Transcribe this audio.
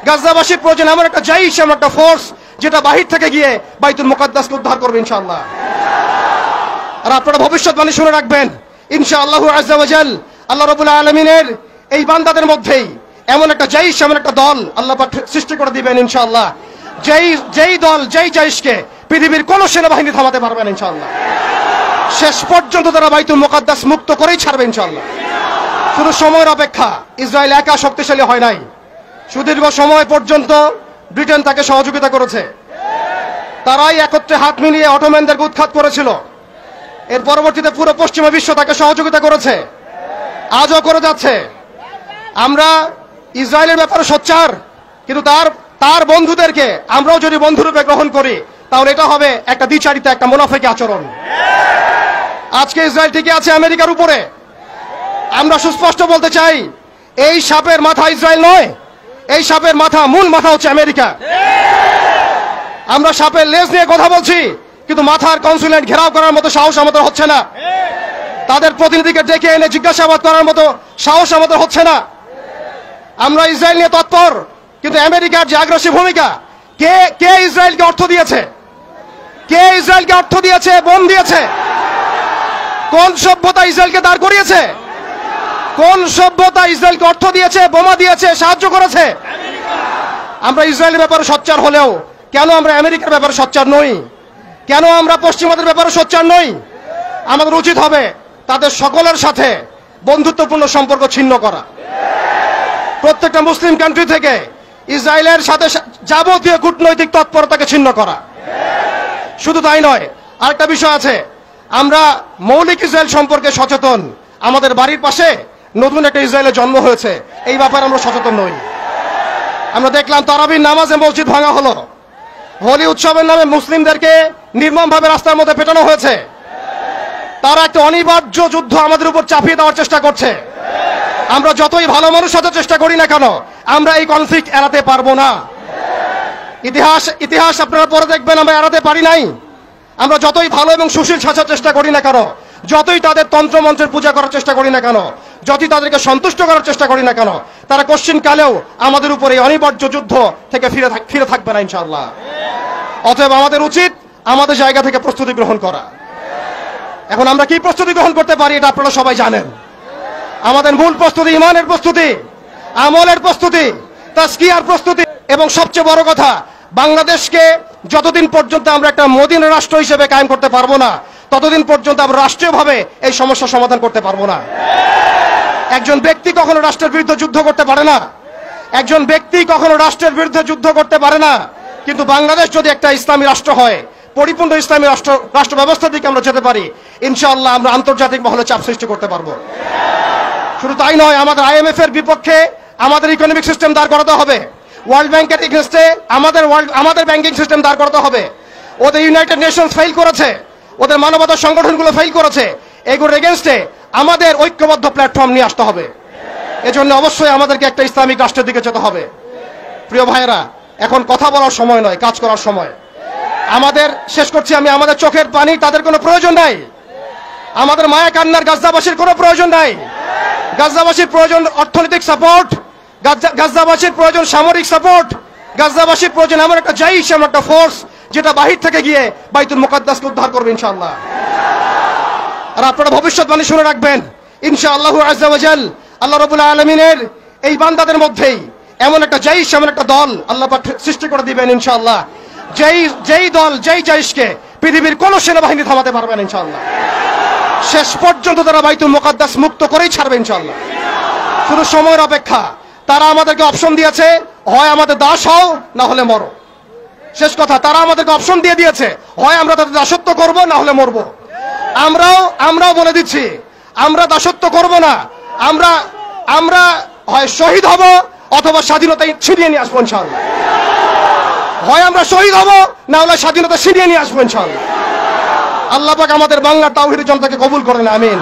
গাজাবাসীর প্রয়োজন এমন একটা জাইশ, এমন একটা ফোর্স যেটা বাহির থেকে গিয়ে বাইতুল মুকাদ্দাসকে উদ্ধার করবে ইনশাআল্লাহ। আর আপনারা ভবিষ্যৎবাণী শুনে রাখবেন ইনশাআল্লাহু আযজা ওয়া জাল, আল্লাহ রাব্বুল আলামিনের এই বান্দাদের মধ্যেই এমন একটা জাইশ, এমন একটা দল আল্লাহ পাক সৃষ্টি করে দিবেন ইনশাআল্লাহ। যেই দল, যেই জাইশকে পৃথিবীর কোন সেনাবাহিনী থামাতে পারবে না ইনশাআল্লাহ। শেষ পর্যন্ত তারা বাইতুল মুকাদ্দাস মুক্ত করেই ছাড়বে ইনশাআল্লাহ। শুধু সময়ের অপেক্ষা। ইসরায়েল একা শক্তিশালী হয় নাই, সুদীর্ঘ সময় পর্যন্ত ব্রিটেন তাকে সহযোগিতা করেছে। তারাই একত্রে হাত মিলিয়ে অটোম্যানদেরকে উৎখাত করেছিল। এর পরবর্তীতে পুরো পশ্চিমা বিশ্ব তাকে সহযোগিতা করেছে, আজও করে যাচ্ছে। আমরা ইসরায়েলের ব্যাপারে সোচ্চার, কিন্তু তার বন্ধুদেরকে আমরাও যদি বন্ধুরূপে গ্রহণ করি তাহলে এটা হবে একটা দ্বিচারিতা, একটা মুনাফিকি আচরণ। আজকে ইসরায়েল টিকে আছে আমেরিকার উপরে। আমরা সুস্পষ্ট বলতে চাই, এই সাপের মাথা ইসরায়েল নয়, এই সাপের মাথা, মূল মাথা হচ্ছে আমেরিকা। আমরা সাপের লেজ নিয়ে কথা বলছি, কিন্তু মাথার কনসুলেট ঘেরাও করার মতো সাহস আমাদের হচ্ছে না। তাদের প্রতিনিধিকে ডেকে এনে জিজ্ঞাসাবাদ করার মতো সাহস আমাদের হচ্ছে না। আমরা ইসরায়েল নিয়ে তৎপর, কিন্তু আমেরিকার যে আগ্রাসী ভূমিকা, কে ইসরায়েলকে অর্থ দিয়েছে? কে ইসরায়েলকে অর্থ দিয়েছে, বোম দিয়েছে? কোন সভ্যতা ইসরায়েলকে দাঁড় করিয়েছে? কোন সভ্যতা ইসরায়েলকে অর্থ দিয়েছে, বোমা দিয়েছে, সাহায্য করেছে? আমরা ইসরায়েলের ব্যাপারে সোচ্চার হলেও কেন আমরা আমেরিকার ব্যাপারে সোচ্চার নই? কেন আমরা পশ্চিমাদের ব্যাপারে সোচ্চার নই? আমাদের উচিত হবে তাদের সকলের সাথে বন্ধুত্বপূর্ণ সম্পর্ক ছিন্ন করা। প্রত্যেকটা মুসলিম কান্ট্রি থেকে ইসরায়েলের সাথে যাবতীয় কূটনৈতিক তৎপরতাকে ছিন্ন করা। শুধু তাই নয়, আরেকটা বিষয় আছে, আমরা মৌলিক ইসরায়েল সম্পর্কে সচেতন। আমাদের বাড়ির পাশে নতুন একটা ইসরায়েলের জন্ম হয়েছে, এই ব্যাপারে আমরা সচেতন নই। আমরা দেখলাম তারাবির নামাজে মসজিদ ভাঙা হলো, হোলি উৎসবের নামে মুসলিমদেরকে নির্মমভাবে রাস্তার মধ্যে পেটানো হয়েছে। তারা একটা অনিবার্য যুদ্ধ আমাদের উপর চাপিয়ে দেওয়ার চেষ্টা করছে। আমরা যতই ভালো মানুষ হতে চেষ্টা করি না কেন, আমরা এই কনফ্লিক্ট এড়াতে পারবো না। ইতিহাস আপনারা পরে দেখবেন আমরা এড়াতে পারি নাই। আমরা যতই ভালো এবং সুশীল সাজার চেষ্টা করি না কেন, যতই তাদের তন্ত্রমন্ত্রের পূজা করার চেষ্টা করি না কেন, যতই তাদেরকে সন্তুষ্ট করার চেষ্টা করি না কেন, তারা কোশ্চিন কালেও আমাদের উপর এই অনিবার্য যুদ্ধ থেকে ফিরে থাকবে না ইনশাআল্লাহ। অতএব আমাদের উচিত আমাদের জায়গা থেকে প্রস্তুতি গ্রহণ করা। এখন আমরা কি প্রস্তুতি গ্রহণ করতে পারি এটা আপনারা সবাই জানেন। আমাদের মূল প্রস্তুতি ইমানের প্রস্তুতি, আমলের প্রস্তুতি, তাজকিয়ার প্রস্তুতি, এবং সবচেয়ে বড় কথা, বাংলাদেশকে যতদিন পর্যন্ত আমরা একটা মদিনা রাষ্ট্র হিসেবে কায়েম করতে পারবো না, ততদিন পর্যন্ত আমরা রাষ্ট্রীয়ভাবে এই সমস্যার সমাধান করতে পারবো না। একজন ব্যক্তি কখনো রাষ্ট্রের বিরুদ্ধে যুদ্ধ করতে পারে না, একজন ব্যক্তি কখনো রাষ্ট্রের বিরুদ্ধে যুদ্ধ করতে পারে না। কিন্তু বাংলাদেশ যদি একটা ইসলামী রাষ্ট্র হয়, পরিপূর্ণ ইসলামী রাষ্ট্র ব্যবস্থার দিকে আমরা যেতে পারি, ইনশাআল্লাহ আমরা আন্তর্জাতিক মহলে চাপ সৃষ্টি করতে পারবো। শুধু তাই নয়, আমাদের IMF এর বিপক্ষে আমাদের ইকোনমিক সিস্টেম দাঁড় করাতে হবে। ওয়ার্ল্ড ব্যাংকের এগেইনস্টে আমাদের ব্যাংকিং সিস্টেম দাঁড় করাতে হবে। ওদের ইউনাইটেড নেশনস ফেল করেছে, ওদের মানবতা সংগঠনগুলো ফেল করেছে। এগুলোর এগেইনস্টে আমাদের ঐক্যবদ্ধ প্ল্যাটফর্ম নিয়ে আসতে হবে। এজন্য অবশ্যই আমাদেরকে একটা ইসলামিক রাষ্ট্রের দিকে যেতে হবে। প্রিয় ভাইয়েরা, এখন কথা বলার সময় নয়, কাজ করার সময়। শেষ করছি আমি, আমাদের চোখের পানি তাদের কোনো প্রয়োজন নাই, আমাদের মায়া কান্নার গাজাবাসীর কোনো প্রয়োজন নাই। গাজাবাসীর প্রয়োজন অর্থনৈতিক সাপোর্ট, গাজাবাসীর প্রয়োজন সামরিক সাপোর্ট, গাজাবাসীর প্রয়োজন এমন একটা জাইশ, এমন একটা ফোর্স যেটা বাহির থেকে গিয়ে বাইতুল মুকাদ্দাসকে উদ্ধার করবে ইনশাআল্লাহ। আর আপনারা ভবিষ্যৎবাণী শুনে রাখবেন ইনশাআল্লাহু আযজা ওয়া জাল, আল্লাহ রাব্বুল আলামিনের এই বান্দাদের মধ্যেই এমন একটা জাইশ, এমন একটা দল আল্লাহ পাক সৃষ্টি করে দিবেন ইনশাআল্লাহ। যেই দল, যেই জাইশকে পৃথিবীর কোন সেনাবাহিনী থামাতে পারবে না ইনশাআল্লাহ। শেষ পর্যন্ত তারা বাইতুল মুকাদ্দাস মুক্ত করেই ছাড়বে ইনশাআল্লাহ। শুধু সময়ের অপেক্ষা। তারা আমাদেরকে অপশন দিয়েছে, হয় আমাদের দাস হও, না হলে মরো। শেষ কথা, তারা আমাদেরকে অপশন দিয়ে দিয়েছে, হয় আমরা তাদের দাসত্ব করব, না হলে মরবো। আমরাও বলে দিচ্ছি, আমরা দাসত্ব করব না। আমরা হয় শহীদ হব, অথবা স্বাধীনতা ছিনিয়ে নিয়ে আসবো ইনশাআল্লাহ। হয় আমরা শহীদ হব, না হলে স্বাধীনতা ছিনিয়ে নিয়ে আসবো ইনশাআল্লাহ। আল্লাহ পাক আমাদের বাংলার তাওহীদের জনতাকে কবুল করেন, আমিন।